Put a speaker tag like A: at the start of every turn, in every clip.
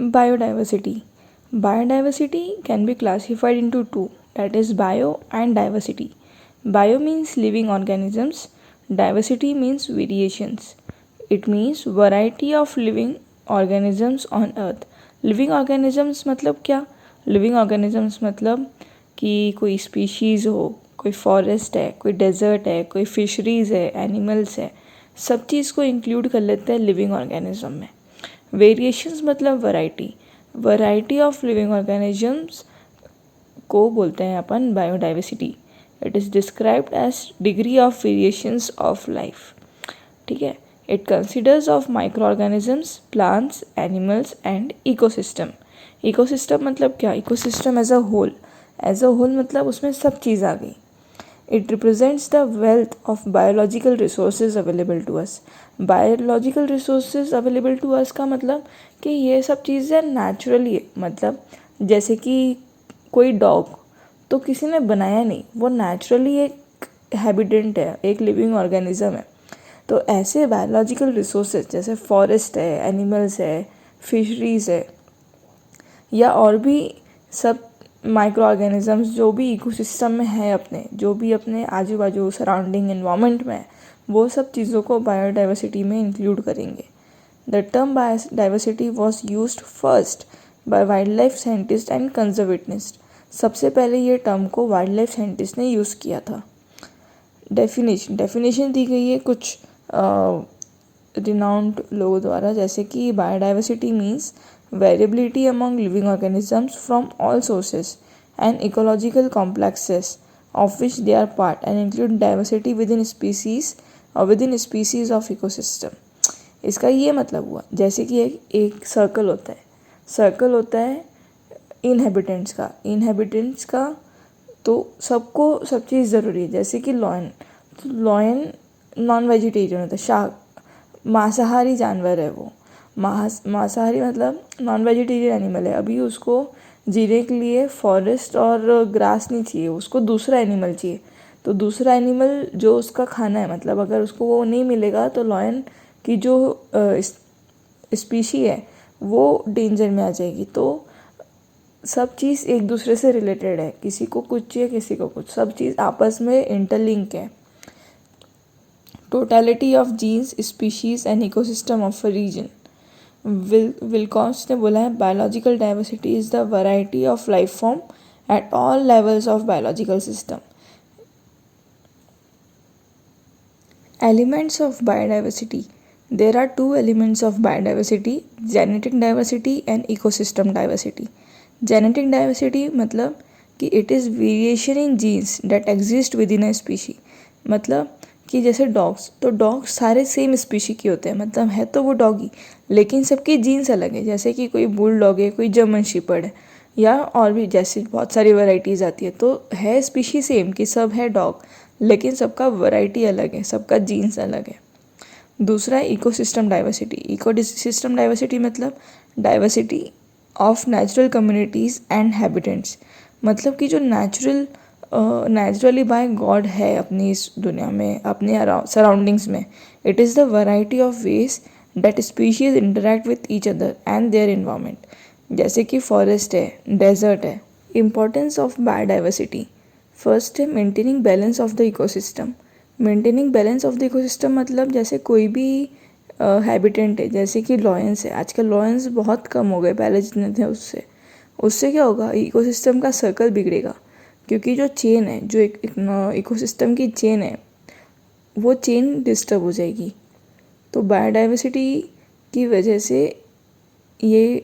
A: Biodiversity. Biodiversity can be classified into two, that is bio and diversity. Bio means living organisms, diversity means variations. It means variety of living organisms on earth. Living organisms मतलब क्या? Living organisms मतलब कि कोई species हो, कोई forest है, कोई desert है, कोई फिशरीज़ है, एनिमल्स है, सब चीज़ को इंक्लूड कर लेते हैं लिविंग ऑर्गेनिज्म में. वेरिएशंस मतलब variety. Variety of living organisms को बोलते हैं अपन biodiversity. It is described as degree of variations of life. ठीक है. It considers of micro organisms, plants, animals and ecosystem. Ecosystem मतलब क्या? Ecosystem as a whole. As a whole मतलब उसमें सब चीज़ आ गई. It represents the wealth of biological resources available to us. Biological resources available to us का मतलब कि ये सब चीज़ें नेचुरली है. मतलब जैसे कि कोई डॉग तो किसी ने बनाया नहीं, वो नेचुरली एक हैबिटेंट है, एक लिविंग ऑर्गेनिज्म है. तो ऐसे बायोलॉजिकल रिसोर्सेज जैसे फॉरेस्ट है, एनिमल्स है, फिशरीज़ है, या और भी सब माइक्रो ऑर्गेनिजम्स जो भी इकोसिस्टम में है, अपने जो भी अपने आजू बाजू सराउंडिंग इन्वायरमेंट में है, वो सब चीज़ों को बायोडाइवर्सिटी में इंक्लूड करेंगे. The term biodiversity was used first by wild life scientist and conservationist. सबसे पहले ये टर्म को वाइल्ड लाइफ साइंटिस्ट ने यूज़ किया था. डेफिनेशन दी गई है कुछ रिनाउंड लोगों द्वारा, जैसे कि biodiversity means variability among living organisms from all sources and ecological complexes of which they are part, and include diversity within species or within species of ecosystem. इसका ये मतलब हुआ जैसे कि एक सर्कल होता है इनहेबिटेंट्स का तो सबको सब चीज़ ज़रूरी है. जैसे कि लॉयन नॉन वेजिटेरियन होता है, मांसाहारी जानवर है. वो मांसाहारी मतलब नॉन वेजिटेरियन एनिमल है. अभी उसको जीने के लिए फॉरेस्ट और ग्रास नहीं चाहिए, उसको दूसरा एनिमल चाहिए. तो दूसरा एनिमल जो उसका खाना है, मतलब अगर उसको वो नहीं मिलेगा तो लॉयन की जो स्पीशी है वो डेंजर में आ जाएगी. तो सब चीज़ एक दूसरे से रिलेटेड है, किसी को कुछ चाहिए, किसी को कुछ, सब चीज़ आपस में इंटरलिंक है. Totality of genes, species and ecosystem of a region. Wilcox ने बोला है biological diversity is the variety of life form at all levels of biological system. Elements of biodiversity. There are two elements of biodiversity, genetic diversity and ecosystem diversity. Genetic diversity मतलब कि it is variation in genes that exist within a species. मतलब कि जैसे dogs, तो dogs सारे same species के होते हैं, मतलब है तो वो डॉगी, लेकिन सबकी जीन्स अलग है. जैसे कि कोई बुल डॉग है, कोई जर्मन शेपर्ड है, या और भी जैसे बहुत सारी वैरायटीज़ आती है. तो है स्पीशी सेम कि सब है डॉग, लेकिन सबका वैरायटी अलग है, सबका जीन्स अलग है. दूसरा है इकोसिस्टम डाइवर्सिटी. इकोसिस्टम डाइवर्सिटी मतलब diversity of natural communities and habitants. मतलब कि जो नेचुरली बाय गॉड है अपनी इस दुनिया में, अपने सराउंडिंग्स में. It is the variety of ways that species interact with each other and their environment. जैसे कि फॉरेस्ट है, डेजर्ट है. Importance of biodiversity. फर्स्ट है maintaining balance of the ecosystem. Maintaining balance of the ecosystem मतलब जैसे कोई भी habitant है, जैसे कि लॉयंस है. आजकल लॉयंस बहुत कम हो गए पहले जितने थे उससे क्या होगा, इकोसिस्टम का सर्कल बिगड़ेगा. क्योंकि जो चेन है, जो एक इकोसिस्टम की चेन है, वो चेन डिस्टर्ब हो जाएगी. तो बायोडाइवर्सिटी की वजह से ये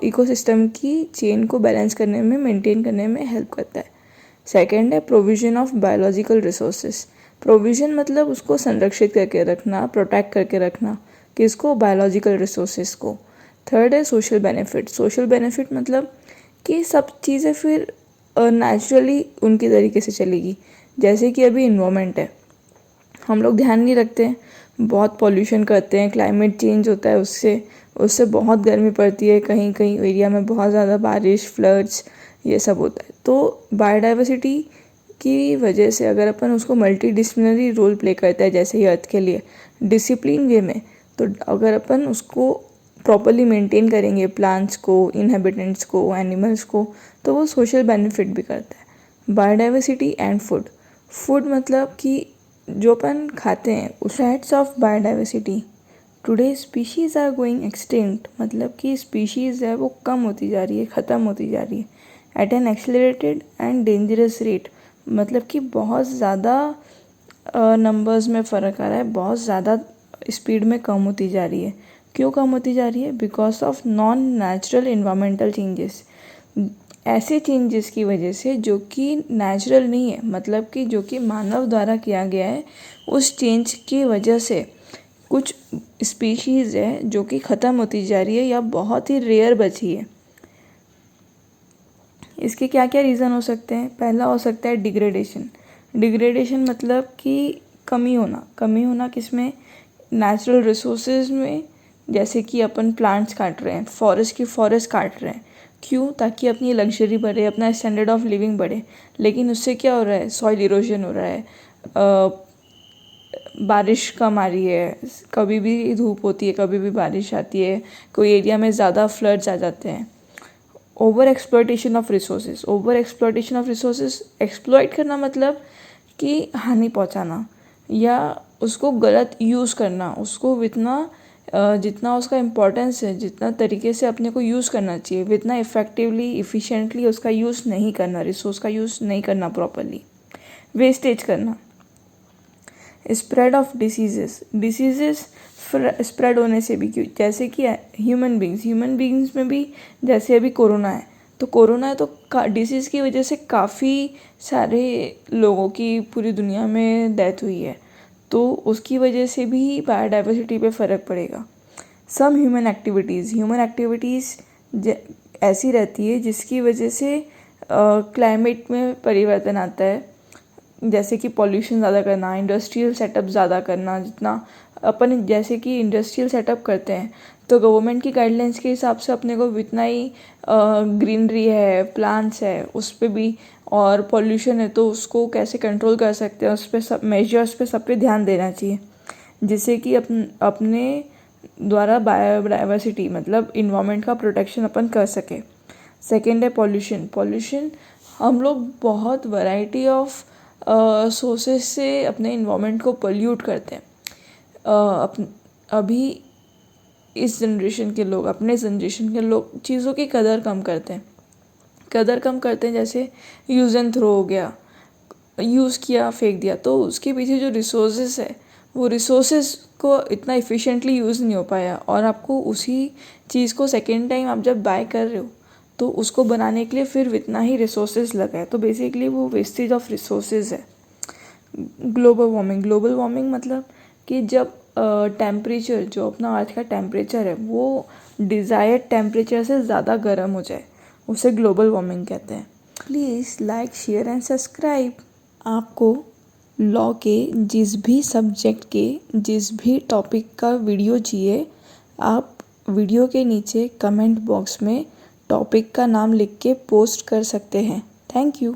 A: इकोसिस्टम की चेन को बैलेंस करने में, मेंटेन करने में हेल्प करता है. सेकंड है provision of biological resources. Provision मतलब उसको संरक्षित करके रखना, प्रोटेक्ट करके रखना, किसको, बायोलॉजिकल रिसोर्सेज को. थर्ड है सोशल बेनिफिट. सोशल बेनिफिट मतलब कि सब चीज़ें फिर नेचुरली उनकी तरीके से चलेगी. जैसे कि अभी इन्वायरमेंट है, हम लोग ध्यान नहीं रखते हैं, बहुत पॉल्यूशन करते हैं, क्लाइमेट चेंज होता है, उससे बहुत गर्मी पड़ती है, कहीं कहीं एरिया में बहुत ज़्यादा बारिश, फ्लड्स, ये सब होता है. तो बायोडाइवर्सिटी की वजह से अगर अपन उसको मल्टी डिसिप्लिनरी रोल प्ले करता है, जैसे ही अर्थ के लिए डिसिप्लिन वे में, तो अगर अपन उसको प्रॉपरली मेंटेन करेंगे प्लांट्स को, इनहेबिटेंट्स को, एनिमल्स को, तो वो सोशल बेनिफिट भी करता है। Biodiversity and food. फूड मतलब कि जो अपन खाते हैं उस threats of biodiversity. Today species are going extinct, मतलब कि स्पीशीज़ है वो कम होती जा रही है, ख़त्म होती जा रही है at an accelerated and dangerous rate, मतलब कि बहुत ज़्यादा नंबर्स में फ़र्क आ रहा है, बहुत ज़्यादा स्पीड में कम होती जा रही है। क्यों कम होती जा रही है? Because of non natural environmental changes, ऐसे चेंजेस की वजह से जो कि नेचुरल नहीं है, मतलब कि जो कि मानव द्वारा किया गया है, उस चेंज की वजह से कुछ स्पीशीज़ है जो कि ख़त्म होती जा रही है या बहुत ही रेयर बची है। इसके क्या क्या रीज़न हो सकते हैं? पहला हो सकता है डिग्रेडेशन। डिग्रेडेशन मतलब कि कमी होना किस में? नेचुरल रिसोर्सेज में। जैसे कि अपन प्लांट्स काट रहे हैं, फॉरेस्ट काट रहे हैं, क्यों? ताकि अपनी लग्जरी बढ़े, अपना स्टैंडर्ड ऑफ लिविंग बढ़े। लेकिन उससे क्या हो रहा है? सॉइल इरोजन हो रहा है, बारिश कम आ रही है, कभी भी धूप होती है, कभी भी बारिश आती है, कोई एरिया में ज़्यादा फ्लड्स आ जाते हैं। Over exploitation of resources. Exploit करना मतलब कि हानि पहुंचाना या उसको गलत यूज़ करना, उसको जितना उसका इम्पोर्टेंस है, जितना तरीके से अपने को यूज़ करना चाहिए, जितना इफ़ेक्टिवली इफ़िशेंटली उसका यूज़ नहीं करना, रिसोर्स का यूज़ नहीं करना प्रॉपरली। वेस्टेज करना। स्प्रेड ऑफ डिसीजेस स्प्रेड होने से भी, क्यों? जैसे कि ह्यूमन बींग्स में भी, जैसे अभी कोरोना है तो डिसीज़ की वजह से काफ़ी सारे लोगों की पूरी दुनिया में डेथ हुई है, तो उसकी वजह से भी बायोडाइवर्सिटी पे फ़र्क पड़ेगा। सम ह्यूमन एक्टिविटीज़ ऐसी रहती है जिसकी वजह से क्लाइमेट में परिवर्तन आता है, जैसे कि पॉल्यूशन ज़्यादा करना, इंडस्ट्रियल सेटअप ज़्यादा करना। जितना अपन जैसे कि इंडस्ट्रियल सेटअप करते हैं तो गवर्नमेंट की गाइडलाइंस के हिसाब से अपने को जितना ही ग्रीनरी है, प्लांट्स है, उस पर भी, और पॉल्यूशन है तो उसको कैसे कंट्रोल कर सकते हैं, उस पर सब मेजर्स पे सब पे ध्यान देना चाहिए, जिससे कि अपने द्वारा बायोडाइवर्सिटी मतलब इन्वायरमेंट का प्रोटेक्शन अपन कर सके। सेकेंड है पॉल्यूशन। हम लोग बहुत वैरायटी ऑफ सोर्सेस से अपने इन्वायरमेंट को पोल्यूट करते हैं। अभी अपने जनरेशन के लोग चीज़ों की कदर कम करते हैं। जैसे यूज़ एंड थ्रो हो गया, यूज़ किया फेंक दिया, तो उसके पीछे जो रिसोर्सेस है वो रिसोर्सेस को इतना इफ़िशेंटली यूज़ नहीं हो पाया, और आपको उसी चीज़ को सेकेंड टाइम आप जब बाय कर रहे हो तो उसको बनाने के लिए फिर इतना ही रिसोर्सेज लगा है, तो बेसिकली वो वेस्टेज ऑफ रिसोर्सेज है। ग्लोबल वार्मिंग मतलब कि जब टेम्परेचर, जो अपना अर्थ का टेम्परेचर है वो डिज़ायर्ड टेम्परेचर से ज़्यादा गर्म हो जाए, उसे ग्लोबल वार्मिंग कहते हैं। Please like, share and subscribe. आपको लॉ के जिस भी सब्जेक्ट के जिस भी टॉपिक का वीडियो चाहिए, आप वीडियो के नीचे कमेंट बॉक्स में टॉपिक का नाम लिख के पोस्ट कर सकते हैं। Thank you.